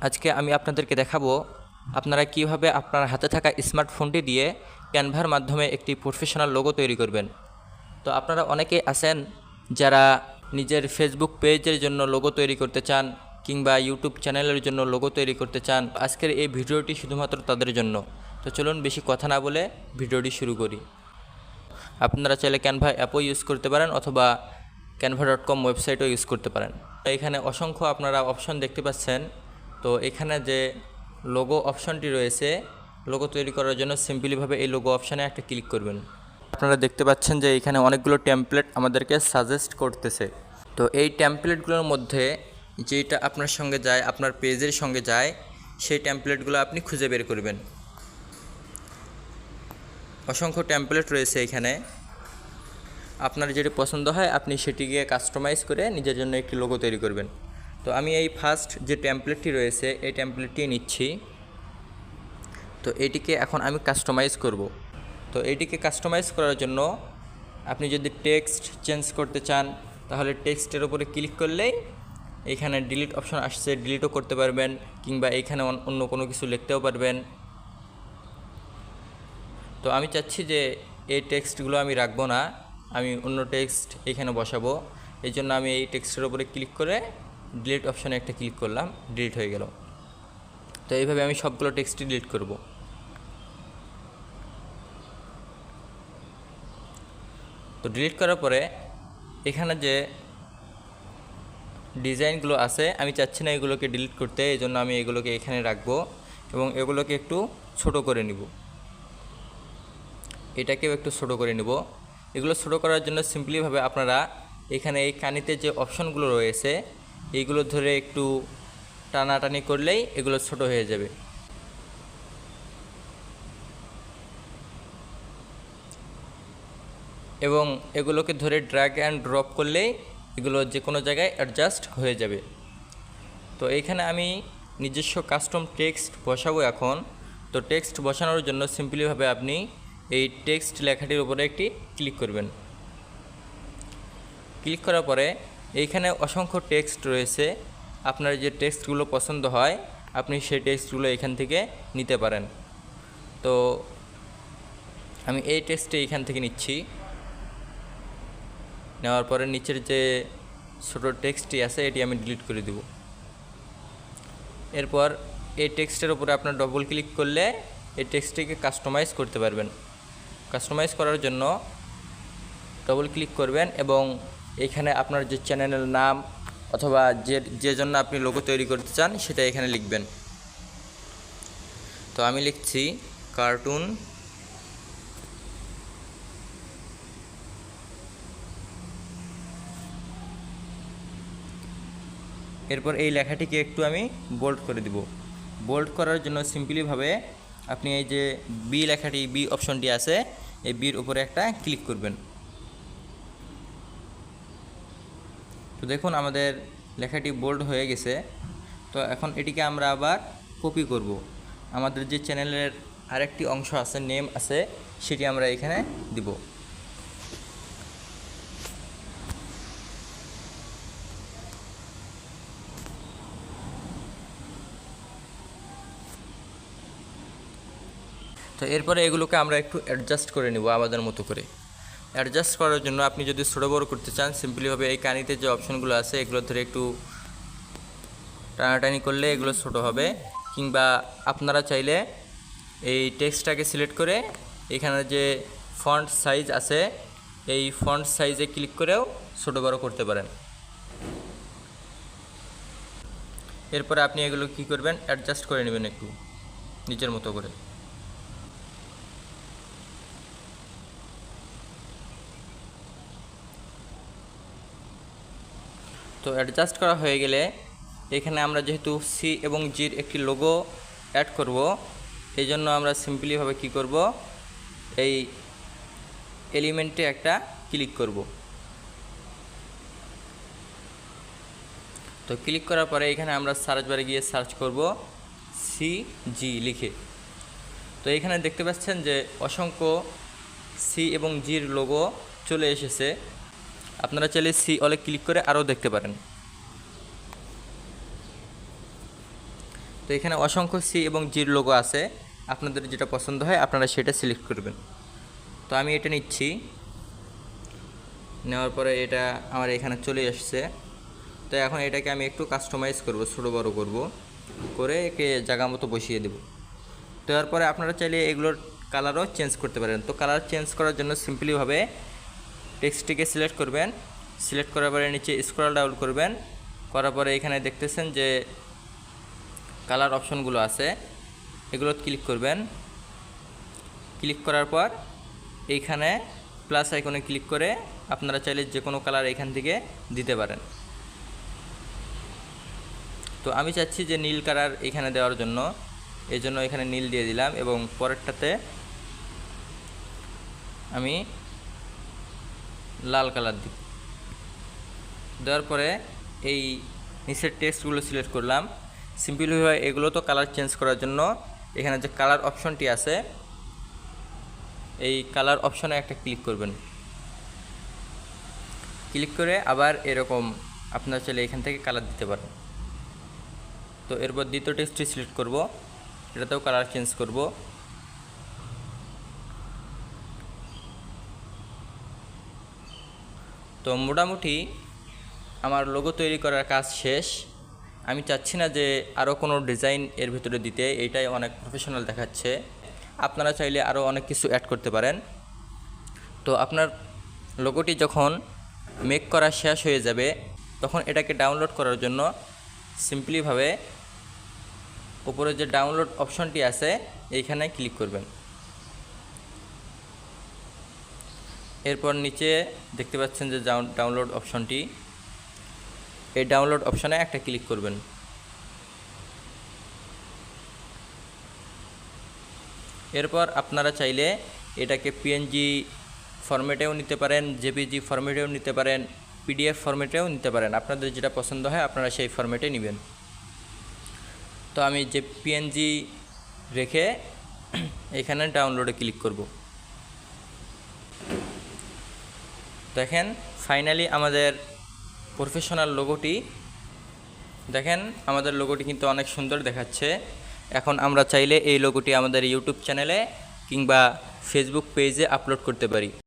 আজকে আমি আপনাদেরকে দেখাবো আপনারা কিভাবে আপনার হাতে থাকা স্মার্টফোনটি দিয়ে ক্যানভার মাধ্যমে একটি প্রফেশনাল লোগো তৈরি করবেন। তো আপনারা অনেকেই আছেন যারা নিজের ফেসবুক পেজের জন্য লোগো তৈরি করতে চান কিংবা ইউটিউব চ্যানেলের জন্য লোগো তৈরি করতে চান। আজকের এই ভিডিওটি শুধুমাত্র তাদের জন্য। তো চলুন বেশি কথা না বলে ভিডিওটি শুরু করি। আপনারা চাইলে ক্যানভা অ্যাপও ইউজ করতে পারেন অথবা canva.com ওয়েবসাইটও ইউজ করতে পারেন। এখানে অসংখ্য আপনারা অপশন দেখতে পাচ্ছেন। তো এখানে যে লোগো অপশনটি রয়েছে, লোগো তৈরি করার জন্য সিম্পলিভাবে এই লোগো অপশানে একটা ক্লিক করবেন। আপনারা দেখতে পাচ্ছেন যে এখানে অনেকগুলো টেমপ্লেট আমাদেরকে সাজেস্ট করতেছে। তো এই টেমপ্লেটগুলোর মধ্যে যেটা আপনার সঙ্গে যায়, আপনার পেজের সঙ্গে যায়, সেই টেমপ্লেটগুলো আপনি খুঁজে বের করবেন। অসংখ্য টেমপ্লেট রয়েছে এখানে। আপনার যেটি পছন্দ হয় আপনি সেটিকে কাস্টমাইজ করে নিজের জন্য একটি লোগো তৈরি করবেন। তো আমি এই ফার্স্ট যে টেমপ্লেটটি রয়েছে এই টেমপ্লেটটি নিচ্ছি। তো এটিকে এখন আমি কাস্টমাইজ করব। তো এটিকে কাস্টমাইজ করার জন্য আপনি যদি টেক্সট চেঞ্জ করতে চান তাহলে টেক্সটের উপরে ক্লিক করলেই এখানে ডিলিট অপশন আসছে, ডিলিটও করতে পারবেন কিংবা এইখানে অন্য কোনো কিছু লিখতেও পারবেন। তো আমি চাচ্ছি যে এই টেক্সটগুলো আমি রাখবো না, আমি অন্য টেক্সট এখানে বসাবো। এই জন্য আমি এই টেক্সটের উপরে ক্লিক করে ডিলিট অপশানে একটা ক্লিক করলাম, ডিলিট হয়ে গেল। তো এইভাবে আমি সবগুলো টেক্সটই ডিলিট করব। তো ডিলিট করার পরে এখানে যে ডিজাইনগুলো আছে আমি চাচ্ছি না এগুলোকে ডিলিট করতে, এই জন্য আমি এগুলোকে এখানে রাখবো এবং এগুলোকে একটু ছোট করে নিব। এটাকেও একটু ছোট করে নেব। এগুলো ছোট করার জন্য সিম্পলিভাবে আপনারা এখানে এই কানিতে যে অপশনগুলো রয়েছে এইগুলো ধরে একটু টানাটানি করলেই এগুলো ছোট হয়ে যাবে। এবং এগুলোকে ধরে ড্র্যাগ অ্যান্ড ড্রপ করলেই এগুলো যে কোনো জায়গায় অ্যাডজাস্ট হয়ে যাবে। তো এইখানে আমি নিজস্ব কাস্টম টেক্সট বসাবো এখন। তো টেক্সট বসানোর জন্য সিম্পলিভাবে আপনি এই টেক্সট লেখাটির উপরে একটি ক্লিক করবেন। ক্লিক করার পরে এইখানে অসংখ্য টেক্সট রয়েছে। আপনার যে টেক্সটগুলো পছন্দ হয় আপনি সেই টেক্সটগুলো এখান থেকে নিতে পারেন। তো আমি এই টেক্সটটি এখান থেকে নিচ্ছি। নেওয়ার পরে নিচের যে ছোটো টেক্সটটি আছে এটি আমি ডিলিট করে দেব। এরপর এই টেক্সটের উপরে আপনার ডবল ক্লিক করলে এই টেক্সটটিকে কাস্টমাইজ করতে পারবেন। কাস্টমাইজ করার জন্য ডবল ক্লিক করবেন এবং এখানে আপনার যে চ্যানেলের নাম অথবা যে জন্য আপনি লোগো তৈরি করতে চান সেটা এখানে লিখবেন। তো আমি লিখছি কার্টুন। এরপর এই লেখাটিকে একটু আমি বোল্ড করে দিব। বোল্ড করার জন্য সিম্পলিভাবে আপনি এই যে বি লেখাটি, বি অপশনটি আছে, এই বির উপরে একটা ক্লিক করবেন। তো দেখুন আমাদের লেখাটি বোল্ড হয়ে গেছে। তো এখন এটিকে আমরা আবার কপি করব। আমাদের যে চ্যানেলের আরেকটি অংশ আছে, নেম আছে, সেটি আমরা এখানে দিব। তো এরপরে এগুলোকে আমরা একটু অ্যাডজাস্ট করে নেব আমাদের মতো করে। অ্যাডজাস্ট করার জন্য আপনি যদি ছোটো বড়ো করতে চান সিম্পলিভাবে এই কানিতে যে অপশনগুলো আছে এগুলো ধরে একটু টানাটানি করলে এগুলো ছোট হবে। কিংবা আপনারা চাইলে এই টেক্সটটাকে সিলেক্ট করে এখানে যে ফন্ট সাইজ আছে এই ফন্ট সাইজে ক্লিক করেও ছোটো বড়ো করতে পারেন। এরপরে আপনি এগুলো কি করবেন, অ্যাডজাস্ট করে নেবেন একটু নিজের মতো করে। তো অ্যাডজাস্ট করা হয়ে গেলে এখানে আমরা যেহেতু সি এবং জির একটি লোগো অ্যাড করব, এই জন্য আমরা সিম্পলিভাবে কি করব, এই এলিমেন্টে একটা ক্লিক করব। তো ক্লিক করার পরে এখানে আমরা সার্চ বারে গিয়ে সার্চ করব CG লিখে। তো এখানে দেখতে পাচ্ছেন যে অসংখ্য সি এবং জির লোগো চলে এসেছে। আপনারা চাইলে সি অলে ক্লিক করে আরও দেখতে পারেন। তো এখানে অসংখ্য সি এবং জির লোগো আছে, আপনাদের যেটা পছন্দ হয় আপনারা সেটা সিলেক্ট করবেন। তো আমি এটা নিচ্ছি, নেওয়ার পরে এটা আমার এখানে চলে আসছে। তো এখন এটাকে আমি একটু কাস্টমাইজ করব, ছোটো বড়ো করব, করে একে জায়গা মতো বসিয়ে দেব। দেওয়ার পরে আপনারা চাইলে এগুলোর কালারও চেঞ্জ করতে পারেন। তো কালার চেঞ্জ করার জন্য সিম্পলিভাবে টেক্সটটিকে সিলেক্ট করবেন, সিলেক্ট করার পরে নিচে স্ক্রল ডাউন করবেন, করার পরে এখানে দেখতেছেন যে কালার অপশনগুলো আছে, এগুলো ক্লিক করবেন। ক্লিক করার পর এইখানে প্লাস আইকনে ক্লিক করে আপনারা চাইলে যে কোনো কালার এখান থেকে দিতে পারেন। তো আমি চাচ্ছি যে নীল কালার এখানে দেওয়ার জন্য, এই জন্য এখানে নীল দিয়ে দিলাম, এবং পরেরটাতে আমি লাল কালার দিব। দেওয়ার পরে এই নিচের টেক্সটগুলো সিলেক্ট করলাম। সিম্পলিভাবে এগুলো তো কালার চেঞ্জ করার জন্য এখানে যে কালার অপশনটি আছে, এই কালার অপশনে একটা ক্লিক করবেন। ক্লিক করে আবার এরকম আপনারা চাইলে এখান থেকে কালার দিতে পারেন। তো এরপর দ্বিতীয় টেক্সটটি সিলেক্ট করব, এটাতেও কালার চেঞ্জ করব। তো মোটামুটি আমার লোগো তৈরি করার কাজ শেষ। আমি চাচ্ছি না যে আরও কোনো ডিজাইন এর ভিতরে দিতে, এইটাই অনেক প্রফেশনাল দেখাচ্ছে। আপনারা চাইলে আরও অনেক কিছু অ্যাড করতে পারেন। তো আপনার লোগোটি যখন মেক করা শেষ হয়ে যাবে, তখন এটাকে ডাউনলোড করার জন্য সিম্পলিভাবে উপরে যে ডাউনলোড অপশনটি আছে এইখানে ক্লিক করবেন। এরপর নিচে দেখতে পাচ্ছেন যে ডাউনলোড অপশনটি, এই ডাউনলোড অপশনে একটা ক্লিক করবেন। এরপর আপনারা চাইলে এটাকে পিএনজি ফরম্যাটেও নিতে পারেন, জেপিজি ফরম্যাটেও নিতে পারেন, পিডিএফ ফরম্যাটেও নিতে পারেন। আপনাদের যেটা পছন্দ হয় আপনারা সেই ফরম্যাটে নেবেন। তো আমি যে পিএনজি রেখে এখানে ডাউনলোডে ক্লিক করব। দেখেন ফাইনালি আমাদের প্রফেশনাল লোগোটি, দেখেন আমাদের লোগোটি কিন্তু অনেক সুন্দর দেখাচ্ছে। এখন আমরা চাইলে এই লোগোটি আমাদের ইউটিউব চ্যানেলে কিংবা ফেসবুক পেজে আপলোড করতে পারি।